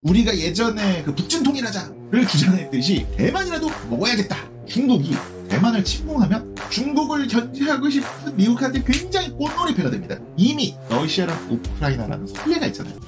우리가 예전에 그 북진 통일하자를 주장했듯이 대만이라도 먹어야겠다. 중국이 대만을 침공하면 중국을 견제하고 싶은 미국한테 굉장히 꽃놀이패가 됩니다. 이미 러시아랑 우크라이나라는 선례가 있잖아요.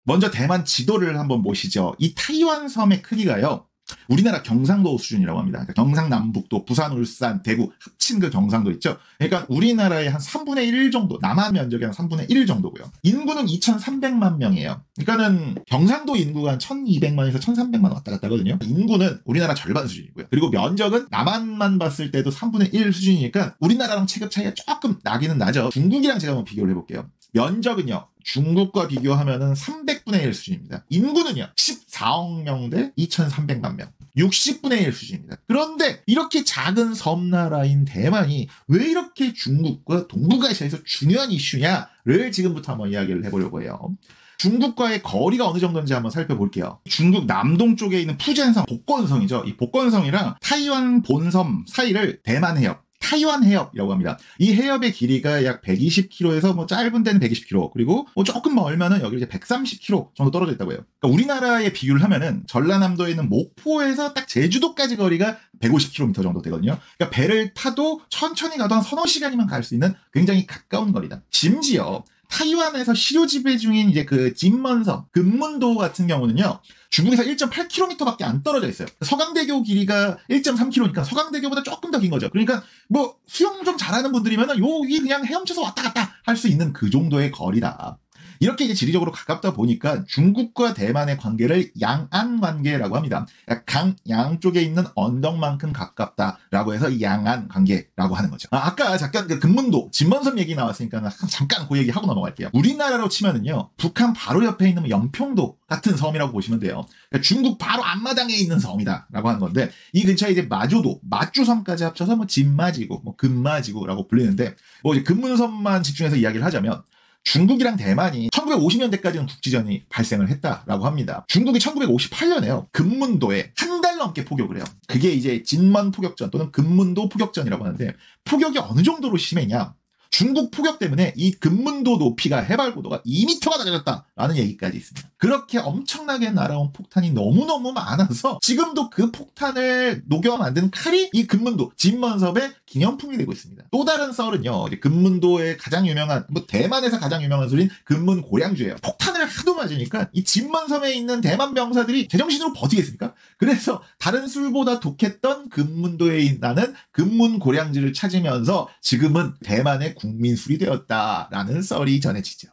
먼저 대만 지도를 한번 보시죠. 이 타이완 섬의 크기가요, 우리나라 경상도 수준이라고 합니다. 그러니까 경상남북도, 부산, 울산, 대구 합친 그 경상도 있죠. 그러니까 우리나라의 한 3분의 1 정도, 남한 면적의 한 3분의 1 정도고요. 인구는 2,300만 명이에요. 그러니까는 경상도 인구가 한 1,200만에서 1,300만 왔다 갔다 하거든요. 인구는 우리나라 절반 수준이고요. 그리고 면적은 남한만 봤을 때도 3분의 1 수준이니까 우리나라랑 체급 차이가 조금 나기는 나죠. 중국이랑 제가 한번 비교를 해볼게요. 면적은요, 중국과 비교하면은 300분의 1 수준입니다. 인구는요, 14억 명 대 2,300만 명. 60분의 1 수준입니다. 그런데 이렇게 작은 섬나라인 대만이 왜 이렇게 중국과 동북아시아에서 중요한 이슈냐를 지금부터 한번 이야기를 해보려고 해요. 중국과의 거리가 어느 정도인지 한번 살펴볼게요. 중국 남동쪽에 있는 푸젠성, 복건성이죠. 이 복건성이랑 타이완 본섬 사이를 대만 해협, 타이완 해협이라고 합니다. 이 해협의 길이가 약 120km에서 뭐 짧은 데는 120km, 그리고 뭐 조금 멀면은 여기 이제 130km 정도 떨어져 있다고 해요. 그러니까 우리나라에 비교를 하면은 전라남도에 있는 목포에서 딱 제주도까지 거리가 150km 정도 되거든요. 그러니까 배를 타도 천천히 가도 한 서너 시간이면 갈 수 있는 굉장히 가까운 거리다. 심지어 타이완에서 시료 지배 중인 이제 그 진먼섬, 금문도 같은 경우는요, 중국에서 1.8km밖에 안 떨어져 있어요. 서강대교 길이가 1.3km니까 서강대교보다 조금 더 긴 거죠. 그러니까 뭐 수영 좀 잘하는 분들이면은 여기 그냥 헤엄쳐서 왔다 갔다 할 수 있는 그 정도의 거리다. 이렇게 이제 지리적으로 가깝다 보니까 중국과 대만의 관계를 양안 관계라고 합니다. 강 양쪽에 있는 언덕만큼 가깝다라고 해서 양안 관계라고 하는 거죠. 아까 잠깐 그 금문도, 진먼섬 얘기 나왔으니까 잠깐 그 얘기 하고 넘어갈게요. 우리나라로 치면은요, 북한 바로 옆에 있는 연평도 같은 섬이라고 보시면 돼요. 그러니까 중국 바로 앞마당에 있는 섬이다라고 하는 건데, 이 근처에 이제 마조도, 마주섬까지 합쳐서 뭐 진마지구, 뭐 금마지구라고 불리는데, 뭐 이제 금문섬만 집중해서 이야기를 하자면, 중국이랑 대만이 1950년대까지는 국지전이 발생을 했다라고 합니다. 중국이 1958년에요. 금문도에 한 달 넘게 포격을 해요. 그게 이제 진먼 포격전 또는 금문도 포격전이라고 하는데, 포격이 어느 정도로 심했냐? 중국 포격 때문에 이 금문도 높이가 해발 고도가 2m가 낮아졌다라는 얘기까지 있습니다. 그렇게 엄청나게 날아온 폭탄이 너무너무 많아서 지금도 그 폭탄을 녹여 만든 칼이 이 금문도, 진먼섬의 기념품이 되고 있습니다. 또 다른 썰은요, 이제 금문도의 가장 유명한, 뭐 대만에서 가장 유명한 술인 금문고량주예요. 폭탄을 하도 맞으니까 이 진먼섬에 있는 대만 병사들이 제정신으로 버티겠습니까? 그래서 다른 술보다 독했던 금문도에 나는 금문고량주를 찾으면서 지금은 대만의 국민술이 되었다라는 썰이 전해지죠.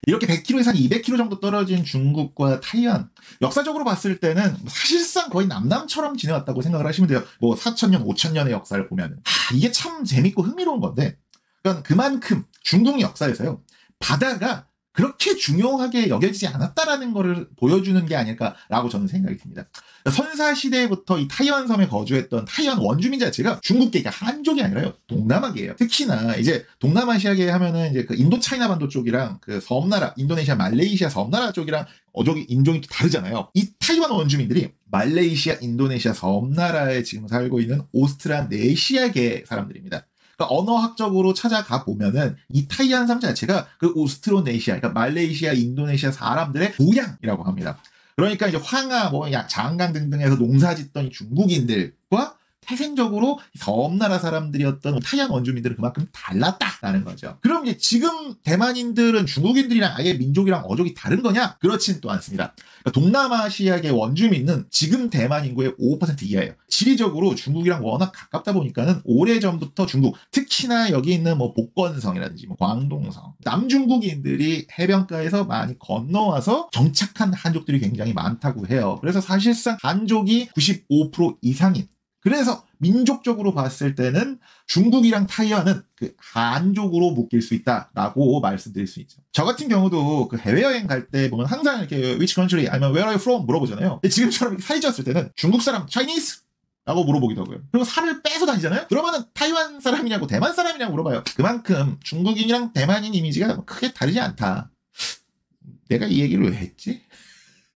이렇게 100km에서 한 200km 정도 떨어진 중국과 타이완, 역사적으로 봤을 때는 사실상 거의 남남처럼 지내왔다고 생각을 하시면 돼요. 뭐 4,000년, 5,000년의 역사를 보면은. 이게 참 재밌고 흥미로운 건데, 그러니까 그만큼 중국 역사에서요, 바다가 그렇게 중요하게 여겨지지 않았다라는 것을 보여주는 게 아닐까라고 저는 생각이 듭니다. 선사시대부터 이 타이완 섬에 거주했던 타이완 원주민 자체가 중국계, 그러니까 한족이 아니라요, 동남아계예요. 특히나 이제 동남아시아계 하면은 이제 그 인도 차이나 반도 쪽이랑 그 섬나라, 인도네시아, 말레이시아 섬나라 쪽이랑 어족이, 인종이 또 다르잖아요. 이 타이완 원주민들이 말레이시아, 인도네시아 섬나라에 지금 살고 있는 오스트라네시아계 사람들입니다. 그러니까 언어학적으로 찾아가 보면은 이 타이완 섬 자체가 그 오스트로네시아, 그러니까 말레이시아, 인도네시아 사람들의 고향이라고 합니다. 그러니까 이제 황하, 뭐 장강 등등에서 농사짓던 중국인들과 태생적으로 섬나라 사람들이었던 타이완 원주민들은 그만큼 달랐다라는 거죠. 그럼 이제 지금 대만인들은 중국인들이랑 아예 민족이랑 어족이 다른 거냐? 그렇진 또 않습니다. 그러니까 동남아시아계 원주민은 지금 대만 인구의 5% 이하예요. 지리적으로 중국이랑 워낙 가깝다 보니까는 오래전부터 중국, 특히나 여기 있는 뭐 복건성이라든지 뭐 광동성, 남중국인들이 해변가에서 많이 건너와서 정착한 한족들이 굉장히 많다고 해요. 그래서 사실상 한족이 95% 이상인, 그래서 민족적으로 봤을 때는 중국이랑 타이완은 그 한족으로 묶일 수 있다라고 말씀드릴 수 있죠. 저 같은 경우도 그 해외여행 갈 때 보면 항상 이렇게 which country 아니면 where are you from 물어보잖아요. 근데 지금처럼 살이 쪘을 때는 중국 사람 Chinese 라고 물어보기도 하고요. 그리고 살을 빼서 다니잖아요. 그러면은 타이완 사람이냐고 대만 사람이냐고 물어봐요. 그만큼 중국인이랑 대만인 이미지가 크게 다르지 않다. 내가 이 얘기를 왜 했지?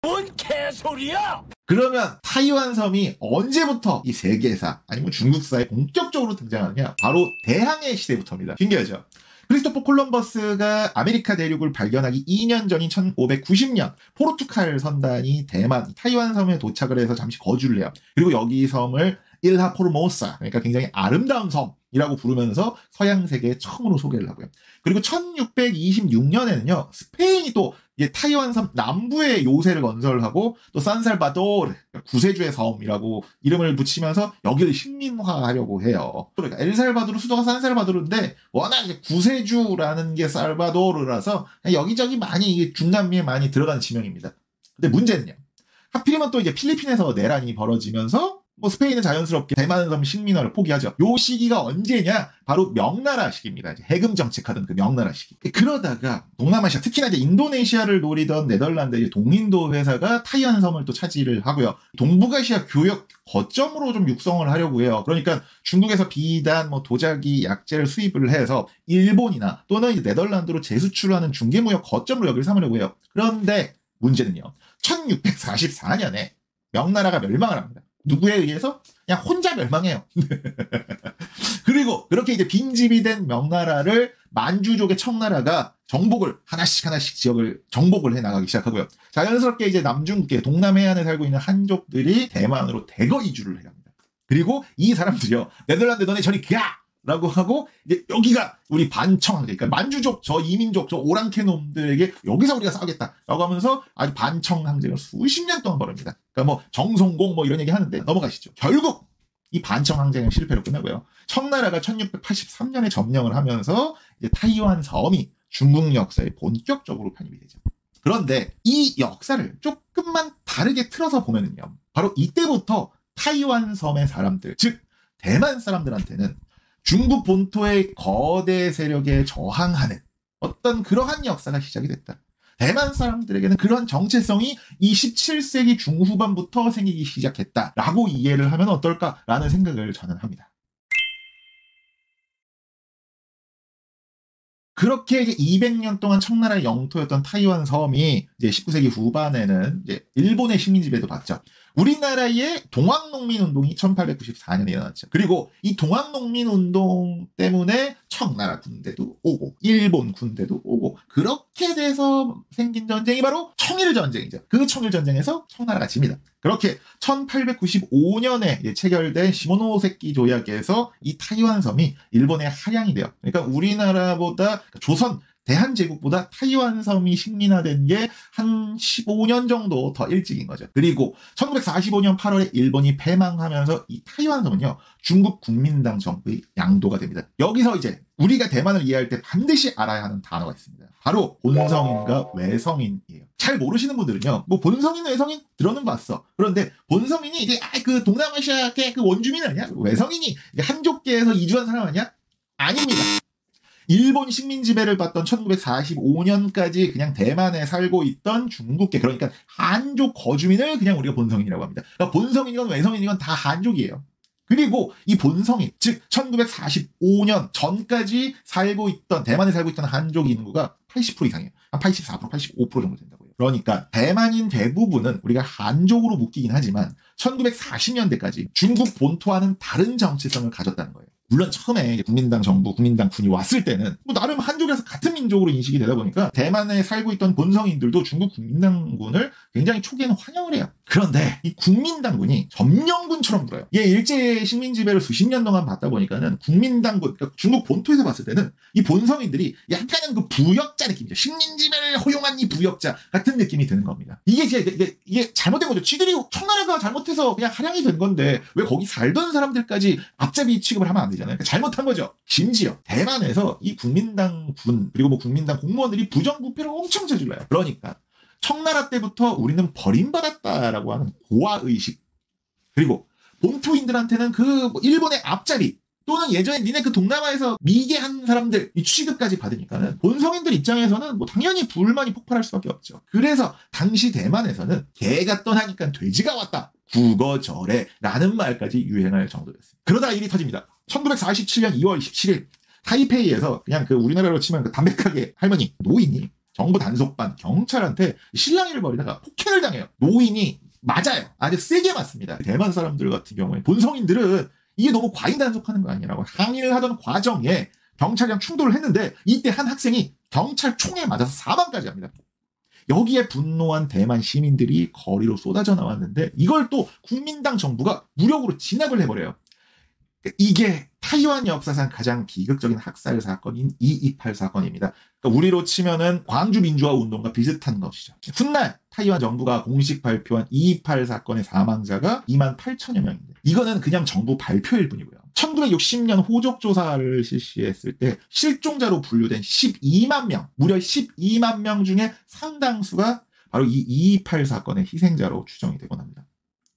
뭔 개소리야! 그러면 타이완 섬이 언제부터 이 세계사 아니면 중국사에 본격적으로 등장하느냐? 바로 대항해 시대부터입니다. 신기하죠? 크리스토퍼 콜럼버스가 아메리카 대륙을 발견하기 2년 전인 1590년 포르투갈 선단이 대만 타이완 섬에 도착을 해서 잠시 거주를 해요. 그리고 여기 이 섬을 일하 포르모사, 그러니까 굉장히 아름다운 섬이라고 부르면서 서양 세계에 처음으로 소개를 하고요. 그리고 1626년에는요 스페인이 또 타이완 섬 남부에 요새를 건설하고 또 산살바도르, 구세주의 섬이라고 이름을 붙이면서 여기를 식민화하려고 해요. 그러니까 엘살바도르 수도가 산살바도르인데 워낙 이제 구세주라는 게 살바도르라서 여기저기 많이 이게 중남미에 많이 들어가는 지명입니다. 근데 문제는요. 하필이면 또 이제 필리핀에서 내란이 벌어지면서 스페인은 자연스럽게 대만 섬 식민화를 포기하죠. 요 시기가 언제냐? 바로 명나라 시기입니다. 해금 정책하던 그 명나라 시기. 그러다가 동남아시아, 특히나 이제 인도네시아를 노리던 네덜란드의 동인도 회사가 타이완 섬을 또 차지를 하고요. 동북아시아 교역 거점으로 좀 육성을 하려고 해요. 그러니까 중국에서 비단, 도자기, 약재를 수입을 해서 일본이나 또는 네덜란드로 재수출하는 중개무역 거점으로 여기를 삼으려고 해요. 그런데 문제는요. 1644년에 명나라가 멸망을 합니다. 누구에 의해서? 그냥 혼자 멸망해요. 그리고 그렇게 이제 빈집이 된 명나라를 만주족의 청나라가 정복을 하나씩 지역을 정복을 해 나가기 시작하고요. 자연스럽게 이제 남중국해 동남해안에 살고 있는 한족들이 대만으로 대거 이주를 해야 합니다. 그리고 이 사람들이요. 네덜란드 너네 저리 가! 라고 하고 이제 여기가 우리 반청, 그러니까 만주족, 저 이민족, 저 오랑캐 놈들에게 여기서 우리가 싸우겠다라고 하면서 아주 반청 항쟁을 수십 년 동안 벌입니다. 그러니까 정송공 이런 얘기 하는데 넘어가시죠. 결국 이 반청 항쟁은 실패로 끝나고요. 청나라가 1683년에 점령을 하면서 이제 타이완 섬이 중국 역사에 본격적으로 편입이 되죠. 그런데 이 역사를 조금만 다르게 틀어서 보면은요. 바로 이때부터 타이완 섬의 사람들, 즉 대만 사람들한테는 중국 본토의 거대 세력에 저항하는 어떤 그러한 역사가 시작이 됐다. 대만 사람들에게는 그런 정체성이 이 17세기 중후반부터 생기기 시작했다라고 이해를 하면 어떨까라는 생각을 저는 합니다. 그렇게 이제 200년 동안 청나라의 영토였던 타이완 섬이 이제 19세기 후반에는 이제 일본의 식민 지배도 받죠. 우리나라의 동학농민운동이 1894년에 일어났죠. 그리고 이 동학농민운동 때문에 청나라 군대도 오고 일본 군대도 오고 그렇게 돼서 생긴 전쟁이 바로 청일전쟁이죠. 그 청일전쟁에서 청나라가 집니다. 그렇게 1895년에 체결된 시모노세키 조약에서 이 타이완 섬이 일본의 하향이 돼요. 그러니까 우리나라보다 조선 대한제국보다 타이완 섬이 식민화된 게 한 15년 정도 더 일찍인 거죠. 그리고 1945년 8월에 일본이 패망하면서 이 타이완 섬은요, 중국 국민당 정부의 양도가 됩니다. 여기서 이제 우리가 대만을 이해할 때 반드시 알아야 하는 단어가 있습니다. 바로 본성인과 외성인이에요. 잘 모르시는 분들은요, 본성인, 외성인 들어는 봤어. 그런데 본성인이 이제 그 동남아시아계 그 원주민 아니야? 외성인이 한족계에서 이주한 사람 아니야? 아닙니다. 일본 식민 지배를 받던 1945년까지 그냥 대만에 살고 있던 중국계, 그러니까 한족 거주민을 그냥 우리가 본성인이라고 합니다. 그러니까 본성인이건 외성인이건 다 한족이에요. 그리고 이 본성인, 즉 1945년 전까지 대만에 살고 있던 한족 인구가 80% 이상이에요. 한 84%, 85% 정도 된다고요. 그러니까 대만인 대부분은 우리가 한족으로 묶이긴 하지만 1940년대까지 중국 본토와는 다른 정체성을 가졌다는 거예요. 물론 처음에 국민당 정부, 국민당 군이 왔을 때는 나름 한족에서 같은 민족으로 인식이 되다 보니까 대만에 살고 있던 본성인들도 중국 국민당군을 굉장히 초기에는 환영을 해요. 그런데 이 국민당군이 점령군처럼 굴어요. 이게 일제 식민 지배를 수십 년 동안 받다 보니까는 국민당군, 그러니까 중국 본토에서 봤을 때는 이 본성인들이 약간은 그 부역자 느낌이죠. 식민 지배를 허용한 이 부역자 같은 느낌이 드는 겁니다. 이게 잘못된 거죠. 지들이 청나라가 잘못해서 그냥 하향이 된 건데 왜 거기 살던 사람들까지 앞잡이 취급을 하면 안 되잖아요. 그러니까 잘못한 거죠. 심지어 대만에서 이 국민당 군 그리고 국민당 공무원들이 부정부패를 엄청 저질러요. 그러니까 청나라 때부터 우리는 버림받았다라고 하는 고아의식, 그리고 본토인들한테는 그 일본의 앞자리 또는 예전에 니네 그 동남아에서 미개한 사람들 이 취급까지 받으니까는 본성인들 입장에서는 당연히 불만이 폭발할 수밖에 없죠. 그래서 당시 대만에서는 개가 떠나니까 돼지가 왔다, 국어절해라는 말까지 유행할 정도였습니다. 그러다 일이 터집니다. 1947년 2월 17일 타이페이에서 그냥 그 우리나라로 치면 그 담백하게 노인이 정부 단속반 경찰한테 실랑이를 벌이다가 폭행을 당해요. 노인이 맞아요. 아주 세게 맞습니다. 대만 사람들 같은 경우에 본성인들은 이게 너무 과잉 단속하는 거 아니라고 항의를 하던 과정에 경찰이랑 충돌을 했는데 이때 한 학생이 경찰 총에 맞아서 사망까지 합니다. 여기에 분노한 대만 시민들이 거리로 쏟아져 나왔는데 이걸 또 국민당 정부가 무력으로 진압을 해버려요. 이게 타이완 역사상 가장 비극적인 학살 사건인 228 사건입니다. 그러니까 우리로 치면은 광주 민주화 운동과 비슷한 것이죠. 훗날 타이완 정부가 공식 발표한 228 사건의 사망자가 28,000여 명인데 이거는 그냥 정부 발표일 뿐이고요. 1960년 호적 조사를 실시했을 때 실종자로 분류된 12만 명, 무려 12만 명 중에 상당수가 바로 이 228 사건의 희생자로 추정이 되곤 합니다.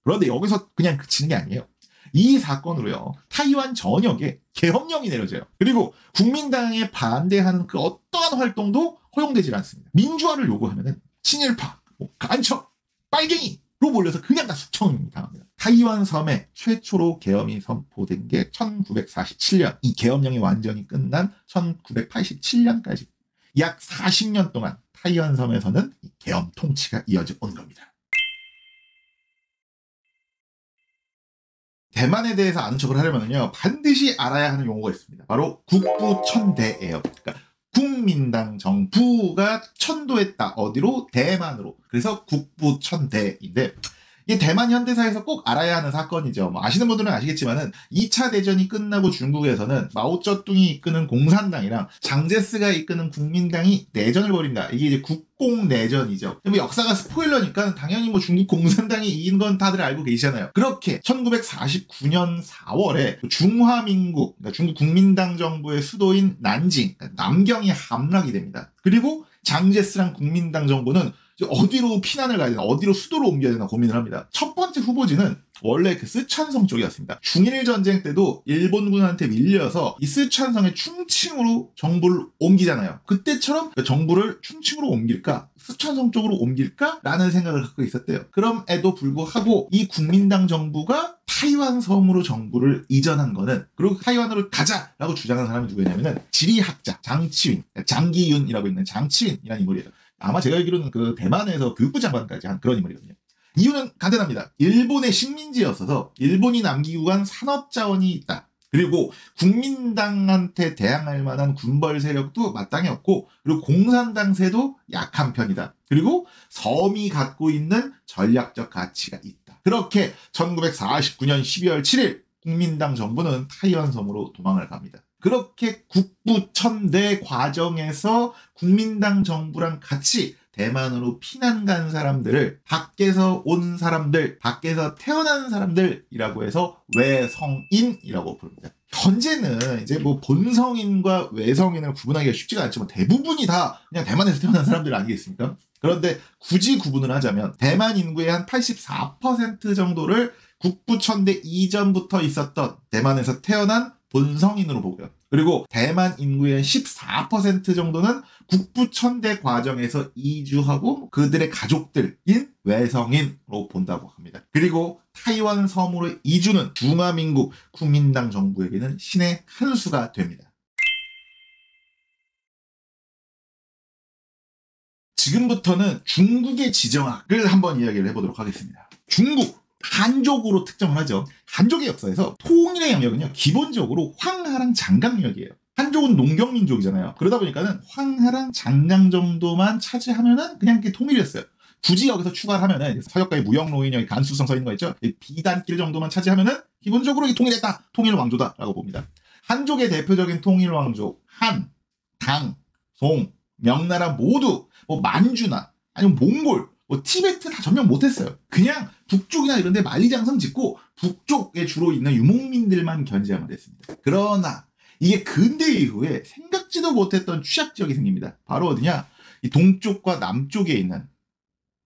그런데 여기서 그냥 그치는 게 아니에요. 이 사건으로요, 타이완 전역에 계엄령이 내려져요. 그리고 국민당에 반대하는 그 어떠한 활동도 허용되질 않습니다. 민주화를 요구하면은 친일파, 간첩, 빨갱이로 몰려서 그냥 다 숙청당합니다. 타이완 섬에 최초로 계엄이 선포된 게 1947년, 이 계엄령이 완전히 끝난 1987년까지 약 40년 동안 타이완 섬에서는 이 계엄 통치가 이어져 온 겁니다. 대만에 대해서 아는 척을 하려면요, 반드시 알아야 하는 용어가 있습니다. 바로 국부천대예요. 그러니까 국민당 정부가 천도했다. 어디로? 대만으로. 그래서 국부천대인데 이게 대만 현대사에서 꼭 알아야 하는 사건이죠. 뭐 아시는 분들은 아시겠지만은 2차 대전이 끝나고 중국에서는 마오쩌둥이 이끄는 공산당이랑 장제스가 이끄는 국민당이 내전을 벌입니다. 이게 이제 국공내전이죠. 뭐 역사가 스포일러니까 당연히 뭐 중국 공산당이 이긴 건 다들 알고 계시잖아요. 그렇게 1949년 4월에 중화민국, 그러니까 중국 국민당 정부의 수도인 난징, 남경이 함락이 됩니다. 그리고 장제스랑 국민당 정부는 어디로 피난을 가야 되나, 어디로 수도로 옮겨야 되나 고민을 합니다. 첫 번째 후보지는 원래 그 스촨성 쪽이었습니다. 중일 전쟁 때도 일본군한테 밀려서 이 스촨성의 충칭으로 정부를 옮기잖아요. 그때처럼 정부를 충칭으로 옮길까, 스촨성 쪽으로 옮길까? 라는 생각을 갖고 있었대요. 그럼에도 불구하고 이 국민당 정부가 타이완 섬으로 정부를 이전한 거는, 그리고 타이완으로 가자라고 주장하는 사람이 누구냐면은 지리학자 장치윈, 장기윤이라고 있는 장치윈이라는 인물이에요. 아마 제가 알기로는 그 대만에서 교육부 장관까지 한 그런 인물이거든요. 이유는 간단합니다. 일본의 식민지였어서 일본이 남기고 간 산업자원이 있다. 그리고 국민당한테 대항할 만한 군벌 세력도 마땅히 없고, 그리고 공산당세도 약한 편이다. 그리고 섬이 갖고 있는 전략적 가치가 있다. 그렇게 1949년 12월 7일 국민당 정부는 타이완 섬으로 도망을 갑니다. 그렇게 국부천대 과정에서 국민당 정부랑 같이 대만으로 피난 간 사람들을 밖에서 온 사람들, 밖에서 태어난 사람들이라고 해서 외성인이라고 부릅니다. 현재는 이제 뭐 본성인과 외성인을 구분하기가 쉽지가 않지만 대부분이 다 그냥 대만에서 태어난 사람들 아니겠습니까? 그런데 굳이 구분을 하자면 대만 인구의 한 84% 정도를 국부천대 이전부터 있었던 대만에서 태어난 본성인으로 보고요. 그리고 대만 인구의 14% 정도는 국부천대 과정에서 이주하고 그들의 가족들인 외성인으로 본다고 합니다. 그리고 타이완 섬으로 이주는 중화민국 국민당 정부에게는 신의 한 수가 됩니다. 지금부터는 중국의 지정학을 한번 이야기를 해보도록 하겠습니다. 중국! 한족으로 특정을 하죠. 한족의 역사에서 통일의 영역은요, 기본적으로 황하랑 장강역이에요. 한족은 농경민족이잖아요. 그러다 보니까는 황하랑 장강 정도만 차지하면은 그냥 통일이었어요. 굳이 여기서 추가를 하면은 서역과의 무역로인역이 간수성 서 있는 거 있죠. 비단길 정도만 차지하면은 기본적으로 통일했다, 통일왕조다라고 봅니다. 한족의 대표적인 통일왕족 한, 당, 송, 명나라 모두 뭐 만주나 아니면 몽골, 뭐 티베트 다 점령 못했어요. 그냥 북쪽이나 이런 데 만리장성 짓고 북쪽에 주로 있는 유목민들만 견제하면 됐습니다. 그러나 이게 근대 이후에 생각지도 못했던 취약 지역이 생깁니다. 바로 어디냐? 이 동쪽과 남쪽에 있는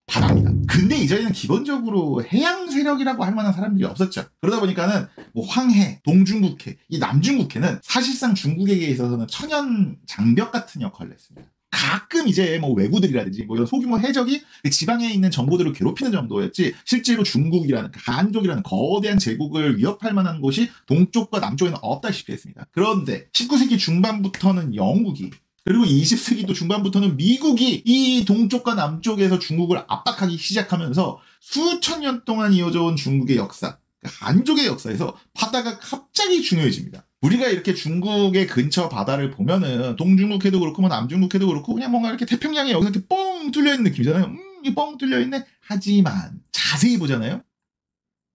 바다입니다. 근데 이전에는 기본적으로 해양 세력이라고 할 만한 사람들이 없었죠. 그러다 보니까는 뭐 황해, 동중국해, 이 남중국해는 사실상 중국에게 있어서는 천연 장벽 같은 역할을 했습니다. 가끔 이제 뭐 왜구들이라든지 뭐 이런 소규모 해적이 지방에 있는 정보들을 괴롭히는 정도였지, 실제로 중국이라는 한족이라는 거대한 제국을 위협할 만한 곳이 동쪽과 남쪽에는 없다시피 했습니다. 그런데 19세기 중반부터는 영국이, 그리고 20세기도 중반부터는 미국이 이 동쪽과 남쪽에서 중국을 압박하기 시작하면서 수천 년 동안 이어져 온 중국의 역사, 한족의 역사에서 바다가 갑자기 중요해집니다. 우리가 이렇게 중국의 근처 바다를 보면은 동중국 해도 그렇고 뭐 남중국 해도 그렇고 그냥 뭔가 이렇게 태평양에 여기서 이렇게 뻥 뚫려있는 느낌이잖아요. 이 뻥 뚫려있네. 하지만 자세히 보잖아요.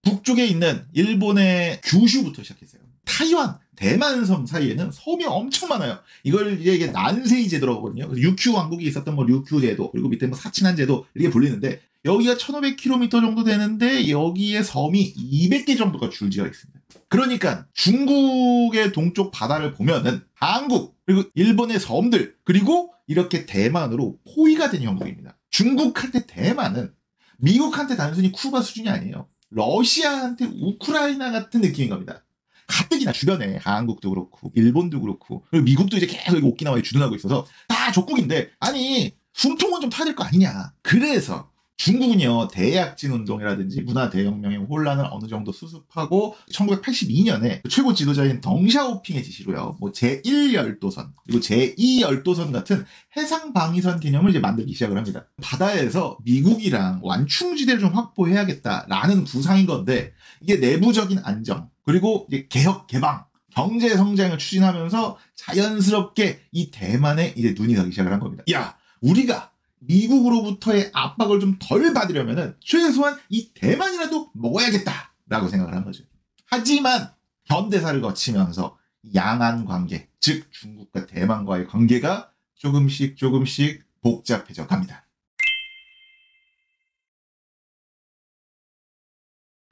북쪽에 있는 일본의 규슈부터 시작했어요. 타이완, 대만섬 사이에는 섬이 엄청 많아요. 이걸 이제 이게 난세이 제도라고 하거든요. 류큐 왕국이 있었던 뭐 류큐 제도, 그리고 밑에 뭐 사친한 제도 이렇게 불리는데 여기가 1500km 정도 되는데 여기에 섬이 200개 정도가 줄지어 있습니다. 그러니까 중국의 동쪽 바다를 보면은 한국, 그리고 일본의 섬들, 그리고 이렇게 대만으로 포위가 된 형국입니다. 중국한테 대만은 미국한테 단순히 쿠바 수준이 아니에요. 러시아한테 우크라이나 같은 느낌인 겁니다. 가뜩이나 주변에 한국도 그렇고 일본도 그렇고 그리고 미국도 이제 계속 오키나와에 주둔하고 있어서 다 적국인데 아니 숨통은 좀 타야 될 거 아니냐. 그래서 중국은요 대약진 운동이라든지 문화 대혁명의 혼란을 어느 정도 수습하고 1982년에 최고 지도자인 덩샤오핑의 지시로요 뭐 제1열도선 그리고 제2열도선 같은 해상 방위선 개념을 이제 만들기 시작을 합니다. 바다에서 미국이랑 완충지대를 좀 확보해야겠다라는 구상인 건데 이게 내부적인 안정 그리고 이제 개혁 개방 경제 성장을 추진하면서 자연스럽게 이 대만에 이제 눈이 가기 시작을 한 겁니다. 야 우리가 미국으로부터의 압박을 좀 덜 받으려면은 최소한 이 대만이라도 먹어야겠다라고 생각을 한 거죠. 하지만 현대사를 거치면서 양안 관계, 즉 중국과 대만과의 관계가 조금씩 복잡해져 갑니다.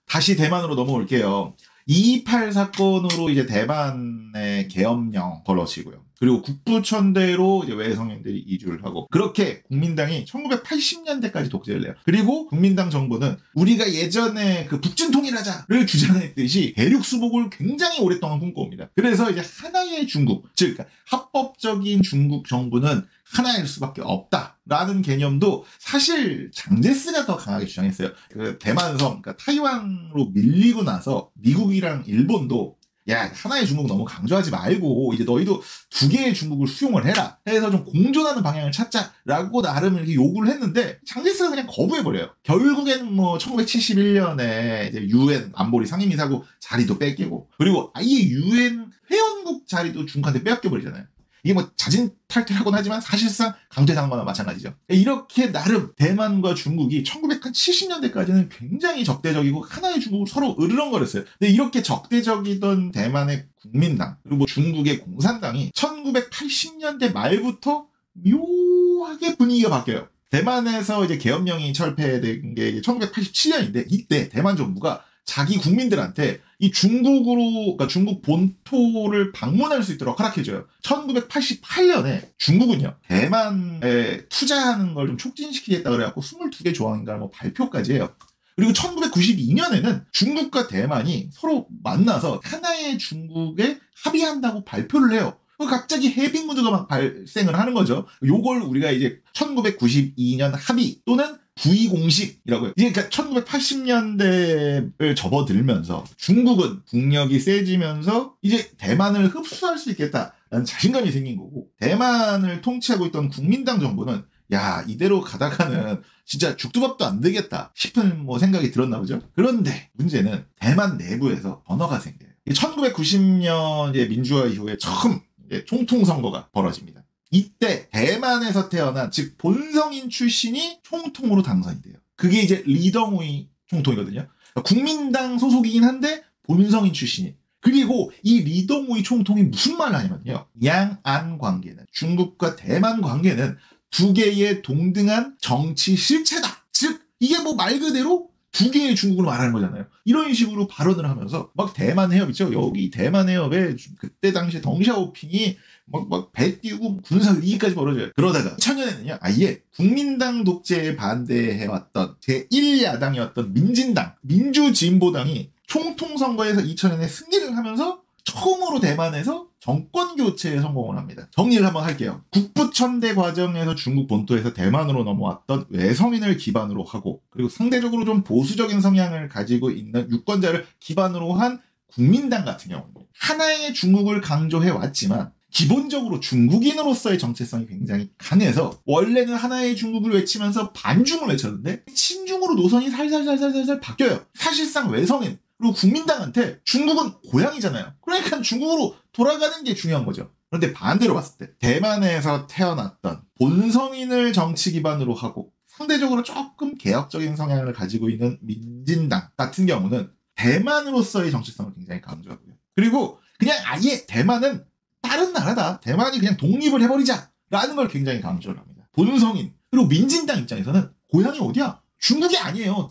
다시 대만으로 넘어올게요. 228 사건으로 이제 대만의 계엄령 벌어지고요. 그리고 국부천대로 이제 외성인들이 이주를 하고 그렇게 국민당이 1980년대까지 독재를 해요. 그리고 국민당 정부는 우리가 예전에 그 북진통일하자를 주장했듯이 대륙 수복을 굉장히 오랫동안 꿈꿔옵니다. 그래서 이제 하나의 중국, 즉 합법적인 중국 정부는 하나일 수밖에 없다라는 개념도 사실 장제스가 더 강하게 주장했어요. 그 대만섬, 그러니까 타이완으로 밀리고 나서 미국이랑 일본도 야 하나의 중국 너무 강조하지 말고 이제 너희도 두 개의 중국을 수용을 해라 해서 좀 공존하는 방향을 찾자라고 나름 이렇게 요구를 했는데 장제스가 그냥 거부해버려요. 결국에는 뭐 1971년에 이제 유엔 안보리 상임이사국 자리도 뺏기고 그리고 아예 유엔 회원국 자리도 중국한테 빼앗겨버리잖아요. 이게 뭐 자진탈퇴하곤 하지만 사실상 강퇴당한 거나 마찬가지죠. 이렇게 나름 대만과 중국이 1970년대까지는 굉장히 적대적이고 하나의 중국을 서로 으르렁거렸어요. 근데 이렇게 적대적이던 대만의 국민당 그리고 뭐 중국의 공산당이 1980년대 말부터 묘하게 분위기가 바뀌어요. 대만에서 이제 계엄령이 철폐된 게 1987년인데 이때 대만 정부가 자기 국민들한테 이 중국으로, 그러니까 중국 본토를 방문할 수 있도록 허락해줘요. 1988년에 중국은요, 대만에 투자하는 걸 좀 촉진시키겠다 그래갖고 22개 조항인가 뭐 발표까지 해요. 그리고 1992년에는 중국과 대만이 서로 만나서 하나의 중국에 합의한다고 발표를 해요. 갑자기 해빙 무드가 막 발생을 하는 거죠. 요걸 우리가 이제 1992년 합의 또는 부의공식이라고 해요. 이게 그러니까 1980년대를 접어들면서 중국은 국력이 세지면서 이제 대만을 흡수할 수 있겠다라는 자신감이 생긴 거고 대만을 통치하고 있던 국민당 정부는 야 이대로 가다가는 진짜 죽도 밥도 안 되겠다 싶은 뭐 생각이 들었나 보죠. 그런데 문제는 대만 내부에서 번화가 생겨요. 1990년 이제 민주화 이후에 처음 총통 선거가 벌어집니다. 이때 대만에서 태어난 즉 본성인 출신이 총통으로 당선이 돼요. 그게 이제 리덩우이 총통이거든요. 그러니까 국민당 소속이긴 한데 본성인 출신이. 그리고 이 리덩우이 총통이 무슨 말을 하냐면요. 양안 관계는 중국과 대만 관계는 두 개의 동등한 정치 실체다. 즉 이게 뭐 말 그대로 두 개의 중국을 말하는 거잖아요. 이런 식으로 발언을 하면서 막 대만 해협 있죠. 여기 대만 해협에 그때 당시에 덩샤오핑이 막 배 띄우고 군사 위기까지 벌어져요. 그러다가 2000년에는요. 아예 국민당 독재에 반대해왔던 제1야당이었던 민진당, 민주진보당이 총통선거에서 2000년에 승리를 하면서 처음으로 대만에서 정권 교체에 성공을 합니다. 정리를 한번 할게요. 국부천대 과정에서 중국 본토에서 대만으로 넘어왔던 외성인을 기반으로 하고 그리고 상대적으로 좀 보수적인 성향을 가지고 있는 유권자를 기반으로 한 국민당 같은 경우는 하나의 중국을 강조해 왔지만 기본적으로 중국인으로서의 정체성이 굉장히 강해서 원래는 하나의 중국을 외치면서 반중을 외쳤는데 친중으로 노선이 살살살살살살 바뀌어요. 사실상 외성인 그리고 국민당한테 중국은 고향이잖아요. 그러니까 중국으로 돌아가는 게 중요한 거죠. 그런데 반대로 봤을 때 대만에서 태어났던 본성인을 정치 기반으로 하고 상대적으로 조금 개혁적인 성향을 가지고 있는 민진당 같은 경우는 대만으로서의 정체성을 굉장히 강조하고요. 그리고 그냥 아예 대만은 다른 나라다. 대만이 그냥 독립을 해버리자. 라는 걸 굉장히 강조를 합니다. 본성인. 그리고 민진당 입장에서는 고향이 어디야? 중국이 아니에요.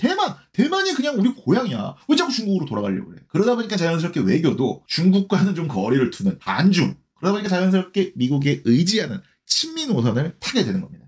대만이 그냥 우리 고향이야. 왜 자꾸 중국으로 돌아가려고 그래? 그러다 보니까 자연스럽게 외교도 중국과는 좀 거리를 두는 반중. 그러다 보니까 자연스럽게 미국에 의지하는 친미 노선을 타게 되는 겁니다.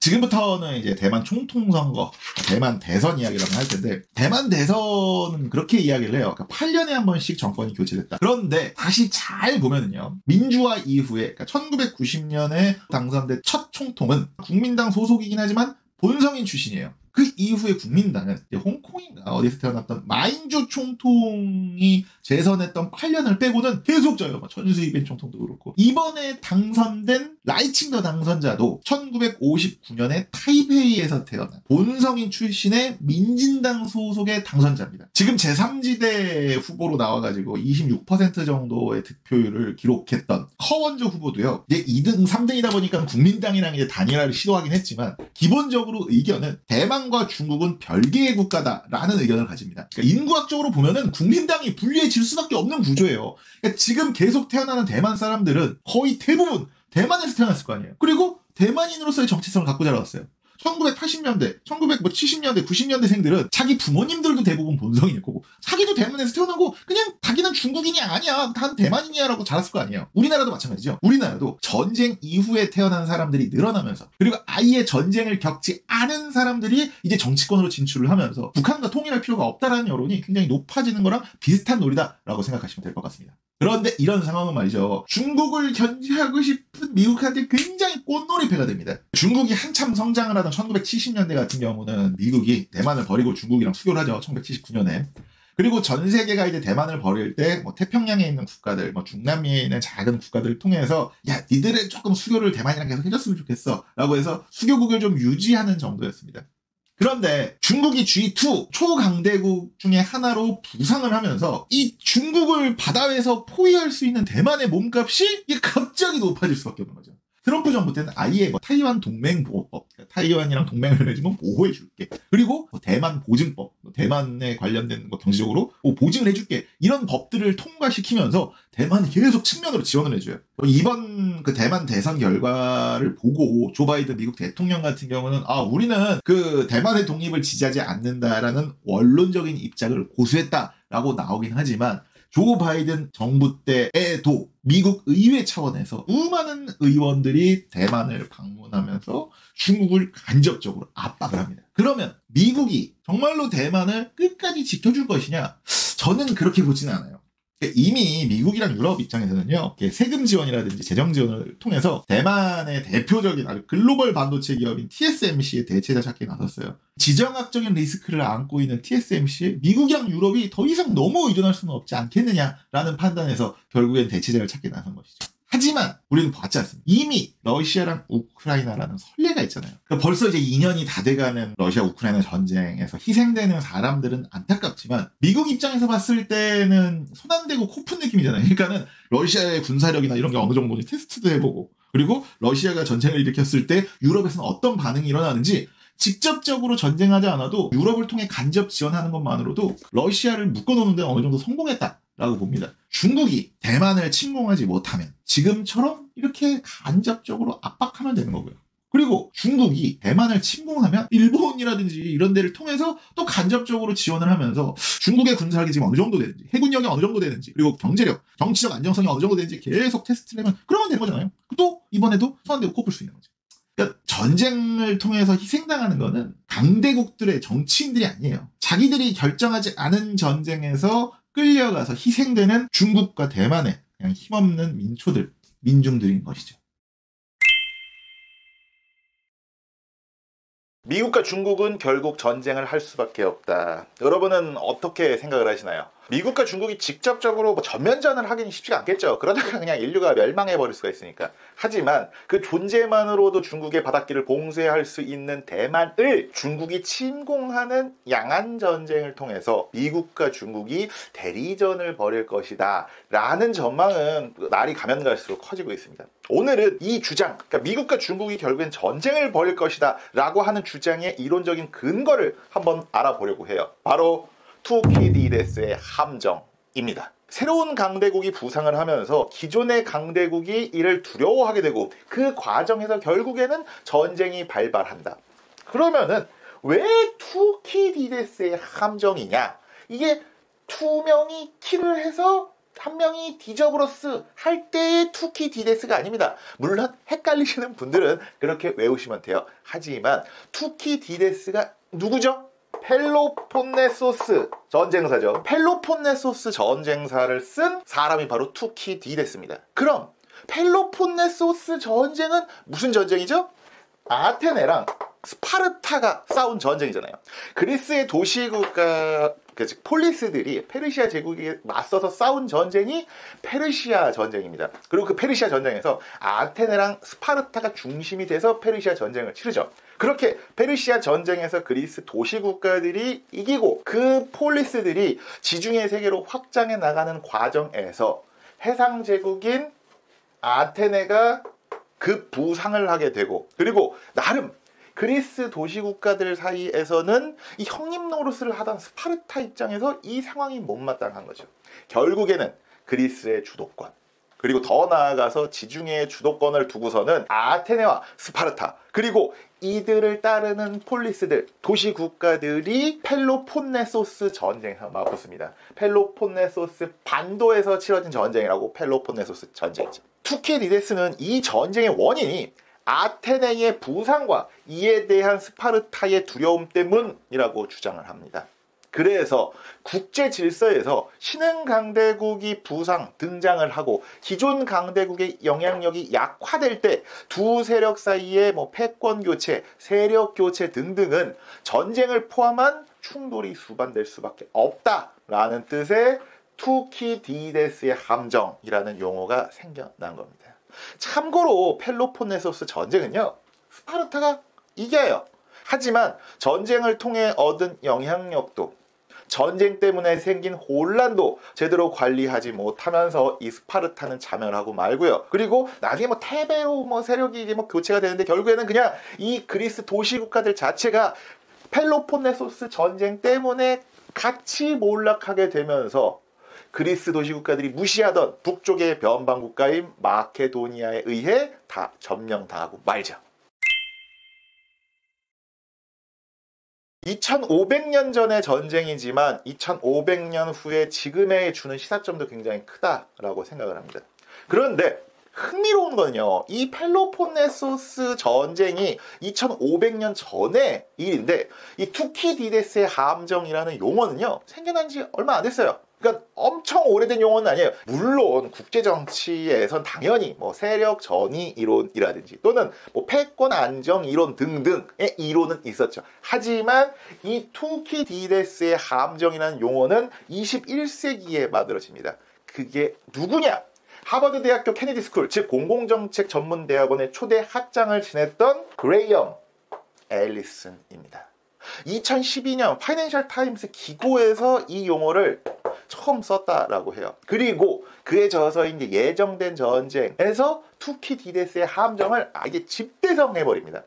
지금부터는 이제 대만 총통선거, 대만 대선 이야기를 한번 할 텐데, 대만 대선은 그렇게 이야기를 해요. 그러니까 8년에 한 번씩 정권이 교체됐다. 그런데 다시 잘 보면은요, 민주화 이후에, 그러니까 1990년에 당선된 첫 총통은 국민당 소속이긴 하지만 본성인 출신이에요. 그 이후에 국민당은 홍콩인가 어디서 태어났던 마인주 총통이 재선했던 8년을 빼고는 계속 져요. 천수이벤 총통도 그렇고. 이번에 당선된 라이칭더 당선자도 1959년에 타이베이에서 태어난 본성인 출신의 민진당 소속의 당선자입니다. 지금 제3지대 후보로 나와가지고 26% 정도의 득표율을 기록했던 커원저 후보도요. 이제 2등, 3등이다 보니까 국민당이랑 이제 단일화를 시도하긴 했지만 기본적으로 의견은 대만과 중국은 별개의 국가다라는 의견을 가집니다. 그러니까 인구학적으로 보면은 국민당이 분리해질 수밖에 없는 구조예요. 그러니까 지금 계속 태어나는 대만 사람들은 거의 대부분 대만에서 태어났을 거 아니에요. 그리고 대만인으로서의 정체성을 갖고 자라왔어요. 1980년대, 1970년대, 90년대생들은 자기 부모님들도 대부분 본성인일 거고 자기도 대만에서 태어나고 그냥 자기는 중국인이 아니야, 난 대만인이야 라고 자랐을 거 아니에요. 우리나라도 마찬가지죠. 우리나라도 전쟁 이후에 태어난 사람들이 늘어나면서 그리고 아예 전쟁을 겪지 않은 사람들이 이제 정치권으로 진출을 하면서 북한과 통일할 필요가 없다라는 여론이 굉장히 높아지는 거랑 비슷한 논리다라고 생각하시면 될 것 같습니다. 그런데 이런 상황은 말이죠. 중국을 견제하고 싶은 미국한테 굉장히 꽃놀이패가 됩니다. 중국이 한참 성장을 하던 1970년대 같은 경우는 미국이 대만을 버리고 중국이랑 수교를 하죠. 1979년에. 그리고 전 세계가 이제 대만을 버릴 때 태평양에 있는 국가들, 중남미에 있는 작은 국가들을 통해서 야, 니들은 조금 수교를 대만이랑 계속 해줬으면 좋겠어 라고 해서 수교국을 좀 유지하는 정도였습니다. 그런데 중국이 G2 초강대국 중에 하나로 부상을 하면서 이 중국을 바다에서 포위할 수 있는 대만의 몸값이 이게 갑자기 높아질 수밖에 없는 거죠. 트럼프 정부 때는 아예 타이완 동맹보호법, 타이완이랑 동맹을 맺으면 보호해줄게. 그리고 대만 보증법, 대만에 관련된 경제적으로 보증을 해줄게. 이런 법들을 통과시키면서 대만이 계속 측면으로 지원을 해줘요. 이번 그 대만 대선 결과를 보고 조 바이든 미국 대통령 같은 경우는 우리는 그 대만의 독립을 지지하지 않는다라는 원론적인 입장을 고수했다라고 나오긴 하지만 조 바이든 정부 때에도 미국 의회 차원에서 수많은 의원들이 대만을 방문하면서 중국을 간접적으로 압박을 합니다. 그러면 미국이 정말로 대만을 끝까지 지켜줄 것이냐? 저는 그렇게 보지는 않아요. 이미 미국이랑 유럽 입장에서는요, 세금 지원이라든지 재정 지원을 통해서 대만의 대표적인 아주 글로벌 반도체 기업인 TSMC의 대체자 찾기에 나섰어요. 지정학적인 리스크를 안고 있는 TSMC에 미국이랑 유럽이 더 이상 너무 의존할 수는 없지 않겠느냐라는 판단에서 결국엔 대체자를 찾게 나선 것이죠. 하지만 우리는 봤지 않습니까? 이미 러시아랑 우크라이나라는 선례가 있잖아요. 그러니까 벌써 이제 2년이 다 돼가는 러시아 우크라이나 전쟁에서 희생되는 사람들은 안타깝지만 미국 입장에서 봤을 때는 손 안 대고 코 푼 느낌이잖아요. 그러니까는 러시아의 군사력이나 이런 게 어느 정도인지 테스트도 해보고 그리고 러시아가 전쟁을 일으켰을 때 유럽에서는 어떤 반응이 일어나는지 직접적으로 전쟁하지 않아도 유럽을 통해 간접 지원하는 것만으로도 러시아를 묶어놓는 데 어느 정도 성공했다라고 봅니다. 중국이 대만을 침공하지 못하면 지금처럼 이렇게 간접적으로 압박하면 되는 거고요. 그리고 중국이 대만을 침공하면 일본이라든지 이런 데를 통해서 또 간접적으로 지원을 하면서 중국의 군사력이 지금 어느 정도 되는지, 해군력이 어느 정도 되는지, 그리고 경제력, 정치적 안정성이 어느 정도 되는지 계속 테스트를 하면 그러면 되는 거잖아요. 또 이번에도 손 안 대고 코 풀 수 있는 거죠. 그러니까 전쟁을 통해서 희생당하는 거는 강대국들의 정치인들이 아니에요. 자기들이 결정하지 않은 전쟁에서 끌려가서 희생되는 중국과 대만의 그냥 힘없는 민초들, 민중들인 것이죠. 미국과 중국은 결국 전쟁을 할 수밖에 없다. 여러분은 어떻게 생각을 하시나요? 미국과 중국이 직접적으로 뭐 전면전을 하기는 쉽지가 않겠죠. 그러다가 그냥 인류가 멸망해버릴 수가 있으니까. 하지만 그 존재만으로도 중국의 바닷길을 봉쇄할 수 있는 대만을 중국이 침공하는 양안전쟁을 통해서 미국과 중국이 대리전을 벌일 것이다 라는 전망은 날이 가면 갈수록 커지고 있습니다. 오늘은 이 주장, 그러니까 미국과 중국이 결국엔 전쟁을 벌일 것이다 라고 하는 주장의 이론적인 근거를 한번 알아보려고 해요. 바로 투키디데스의 함정입니다. 새로운 강대국이 부상을 하면서 기존의 강대국이 이를 두려워하게 되고 그 과정에서 결국에는 전쟁이 발발한다. 그러면은 왜 투키디데스의 함정이냐? 이게 두 명이 킬을 해서 한 명이 디저브로스 할 때의 투키디데스가 아닙니다. 물론 헷갈리시는 분들은 그렇게 외우시면 돼요. 하지만 투키디데스가 누구죠? 펠로폰네소스 전쟁사죠. 펠로폰네소스 전쟁사를 쓴 사람이 바로 투키디데스입니다. 그럼 펠로폰네소스 전쟁은 무슨 전쟁이죠? 아테네랑 스파르타가 싸운 전쟁이잖아요. 그리스의 도시국가 즉 폴리스들이 페르시아 제국에 맞서서 싸운 전쟁이 페르시아 전쟁입니다. 그리고 그 페르시아 전쟁에서 아테네랑 스파르타가 중심이 돼서 페르시아 전쟁을 치르죠. 그렇게 페르시아 전쟁에서 그리스 도시국가들이 이기고 그 폴리스들이 지중해 세계로 확장해 나가는 과정에서 해상 제국인 아테네가 급부상을 하게 되고, 그리고 나름 그리스 도시국가들 사이에서는 이 형님 노릇을 하던 스파르타 입장에서 이 상황이 못마땅한 거죠. 결국에는 그리스의 주도권, 그리고 더 나아가서 지중해의 주도권을 두고서는 아테네와 스파르타, 그리고 이들을 따르는 폴리스들, 도시국가들이 펠로폰네소스 전쟁에서 맞붙습니다. 펠로폰네소스 반도에서 치러진 전쟁이라고 펠로폰네소스 전쟁이죠. 투키디데스는 이 전쟁의 원인이 아테네의 부상과 이에 대한 스파르타의 두려움 때문이라고 주장을 합니다. 그래서 국제 질서에서 신흥 강대국이 부상 등장을 하고 기존 강대국의 영향력이 약화될 때 두 세력 사이의 패권 교체, 세력 교체 등등은 전쟁을 포함한 충돌이 수반될 수밖에 없다라는 뜻의 투키디데스의 함정이라는 용어가 생겨난 겁니다. 참고로 펠로폰네소스 전쟁은요, 스파르타가 이겨요. 하지만 전쟁을 통해 얻은 영향력도, 전쟁 때문에 생긴 혼란도 제대로 관리하지 못하면서 이 스파르타는 자멸하고 말고요. 그리고 나중에 테베로 세력이 교체가 되는데 결국에는 그냥 이 그리스 도시국가들 자체가 펠로폰네소스 전쟁 때문에 같이 몰락하게 되면서 그리스 도시국가들이 무시하던 북쪽의 변방국가인 마케도니아에 의해 다 점령당하고 말죠. 2500년 전의 전쟁이지만 2500년 후에 지금에 주는 시사점도 굉장히 크다라고 생각을 합니다. 그런데 흥미로운 거는요, 이 펠로폰네소스 전쟁이 2500년 전의 일인데 이 투키디데스의 함정이라는 용어는요 생겨난 지 얼마 안 됐어요. 그러니까 엄청 오래된 용어는 아니에요. 물론 국제정치에선 당연히 세력 전위 이론이라든지 또는 패권 안정 이론 등등의 이론은 있었죠. 하지만 이 투키디데스의 함정이라는 용어는 21세기에 만들어집니다. 그게 누구냐? 하버드 대학교 케네디 스쿨, 즉 공공정책 전문대학원의 초대 학장을 지냈던 그레이엄 앨리슨입니다. 2012년 파이낸셜 타임스 기고에서 이 용어를 처음 썼다라고 해요. 그리고 그에 저서인 예정된 전쟁에서 투키디데스의 함정을 아예 집대성해버립니다.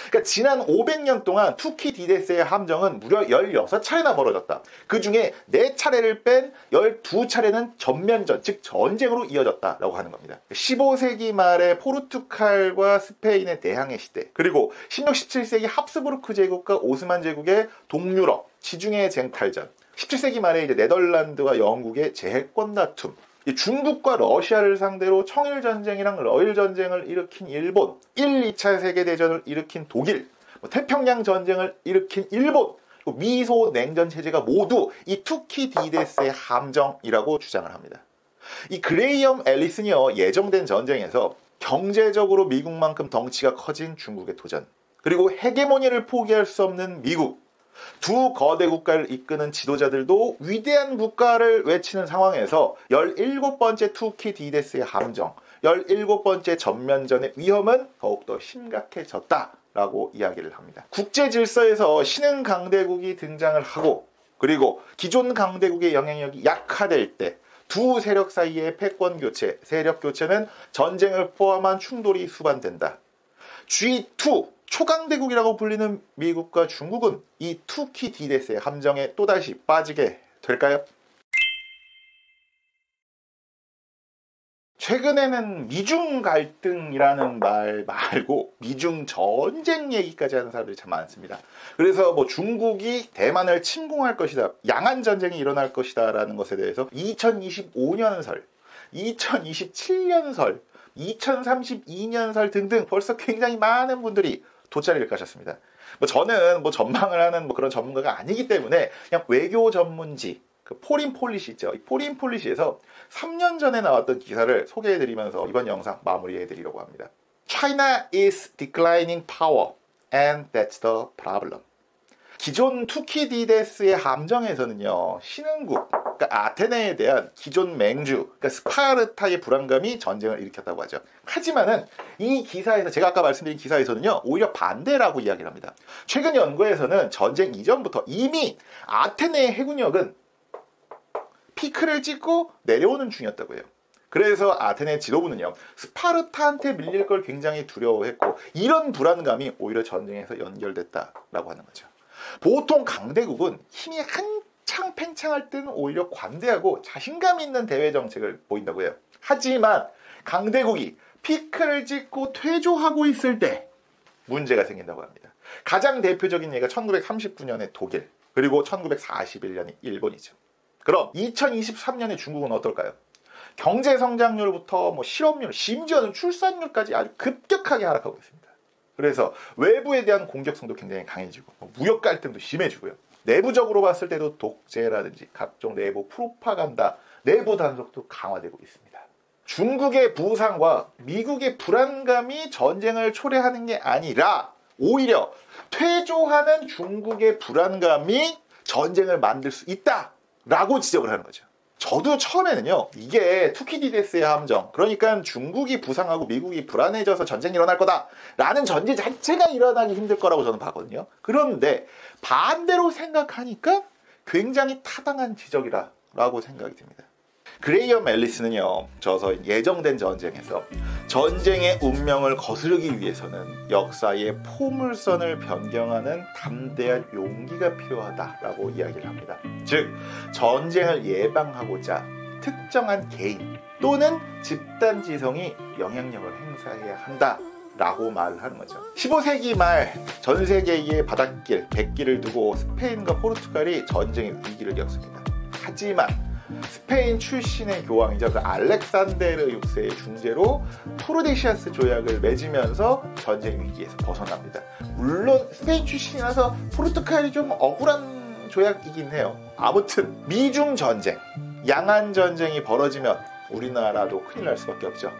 그러니까 지난 500년 동안 투키디데스의 함정은 무려 16차례나 벌어졌다. 그 중에 4차례를 뺀 12차례는 전면전, 즉 전쟁으로 이어졌다라고 하는 겁니다. 15세기 말에 포르투갈과 스페인의 대항해 시대, 그리고 16, 17세기 합스부르크 제국과 오스만 제국의 동유럽, 지중해 쟁탈전, 17세기 말에 네덜란드와 영국의 재해권 다툼, 중국과 러시아를 상대로 청일전쟁이랑 러일전쟁을 일으킨 일본, 1, 2차 세계대전을 일으킨 독일, 태평양 전쟁을 일으킨 일본, 미소 냉전체제가 모두 이 투키디데스의 함정이라고 주장을 합니다. 이 그레이엄 앨리슨이요, 예정된 전쟁에서 경제적으로 미국만큼 덩치가 커진 중국의 도전, 그리고 헤게모니를 포기할 수 없는 미국, 두 거대 국가를 이끄는 지도자들도 위대한 국가를 외치는 상황에서 17번째 투키디데스의 함정, 17번째 전면전의 위험은 더욱더 심각해졌다라고 이야기를 합니다. 국제 질서에서 신흥 강대국이 등장을 하고 그리고 기존 강대국의 영향력이 약화될 때 두 세력 사이의 패권 교체, 세력 교체는 전쟁을 포함한 충돌이 수반된다. G2, 초강대국이라고 불리는 미국과 중국은 이 투키디데스의 함정에 또다시 빠지게 될까요? 최근에는 미중 갈등이라는 말 말고 미중 전쟁 얘기까지 하는 사람들이 참 많습니다. 그래서 뭐 중국이 대만을 침공할 것이다, 양안 전쟁이 일어날 것이다 라는 것에 대해서 2025년 설, 2027년 설, 2032년 설 등등 벌써 굉장히 많은 분들이 돗자리를 까셨습니다. 저는 전망을 하는 그런 전문가가 아니기 때문에 그냥 외교 전문지, 포린 폴리시 있죠. 이 포린 폴리시에서 3년 전에 나왔던 기사를 소개해드리면서 이번 영상 마무리해드리려고 합니다. China is declining power and that's the problem. 기존 투키디데스의 함정에서는요, 신흥국, 그러니까 아테네에 대한 기존 맹주, 그러니까 스파르타의 불안감이 전쟁을 일으켰다고 하죠. 하지만은 이 기사에서, 제가 아까 말씀드린 기사에서는요, 오히려 반대라고 이야기를 합니다. 최근 연구에서는 전쟁 이전부터 이미 아테네의 해군력은 피크를 찍고 내려오는 중이었다고 해요. 그래서 아테네 지도부는요, 스파르타한테 밀릴 걸 굉장히 두려워했고 이런 불안감이 오히려 전쟁에서 연결됐다라고 하는 거죠. 보통 강대국은 힘이 한창 팽창할 때는 오히려 관대하고 자신감 있는 대외 정책을 보인다고 해요. 하지만 강대국이 피크를 찍고 퇴조하고 있을 때 문제가 생긴다고 합니다. 가장 대표적인 예가 1939년의 독일, 그리고 1941년의 일본이죠. 그럼 2023년에 중국은 어떨까요? 경제 성장률부터 실업률, 심지어는 출산율까지 아주 급격하게 하락하고 있습니다. 그래서 외부에 대한 공격성도 굉장히 강해지고 무역 갈등도 심해지고요. 내부적으로 봤을 때도 독재라든지 각종 내부 프로파간다, 내부 단속도 강화되고 있습니다. 중국의 부상과 미국의 불안감이 전쟁을 초래하는 게 아니라 오히려 퇴조하는 중국의 불안감이 전쟁을 만들 수 있다라고 지적을 하는 거죠. 저도 처음에는요, 이게 투키디데스의 함정, 그러니까 중국이 부상하고 미국이 불안해져서 전쟁이 일어날 거다라는 전제 자체가 일어나기 힘들 거라고 저는 봤거든요. 그런데 반대로 생각하니까 굉장히 타당한 지적이라고 생각이 듭니다. 그레이엄 앨리스는요, 저서 예정된 전쟁에서 전쟁의 운명을 거스르기 위해서는 역사의 포물선을 변경하는 담대한 용기가 필요하다라고 이야기를 합니다. 즉, 전쟁을 예방하고자 특정한 개인 또는 집단 지성이 영향력을 행사해야 한다라고 말을 하는 거죠. 15세기 말 전 세계의 바닷길, 백길을 두고 스페인과 포르투갈이 전쟁의 위기를 겪습니다. 하지만 스페인 출신의 교황이죠. 그 알렉산데르 6세의 중재로 토르데시아스 조약을 맺으면서 전쟁 위기에서 벗어납니다. 물론 스페인 출신이라서 포르투갈이 좀 억울한 조약이긴 해요. 아무튼 미중 전쟁, 양안 전쟁이 벌어지면 우리나라도 큰일 날 수밖에 없죠.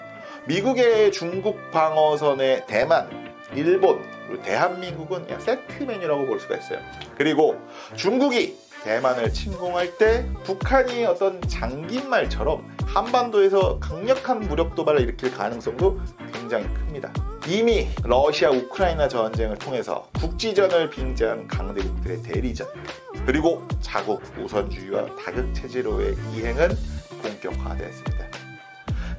미국의 중국 방어선의 대만, 일본, 그리고 대한민국은 그냥 세트 메뉴라고 볼 수가 있어요. 그리고 중국이 대만을 침공할 때 북한이 어떤 장기말처럼 한반도에서 강력한 무력 도발을 일으킬 가능성도 굉장히 큽니다. 이미 러시아 우크라이나 전쟁을 통해서 국지전을 빙자한 강대국들의 대리전, 그리고 자국 우선주의와 다극체제로의 이행은 본격화되었습니다.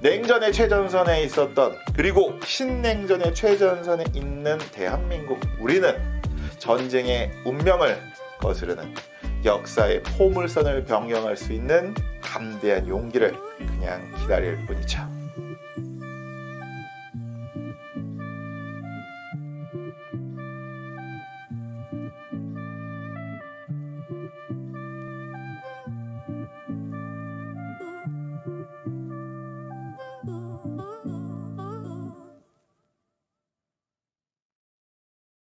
냉전의 최전선에 있었던, 그리고 신냉전의 최전선에 있는 대한민국, 우리는 전쟁의 운명을 거스르는 역사의 포물선을 변경할 수 있는 담대한 용기를 그냥 기다릴 뿐이죠.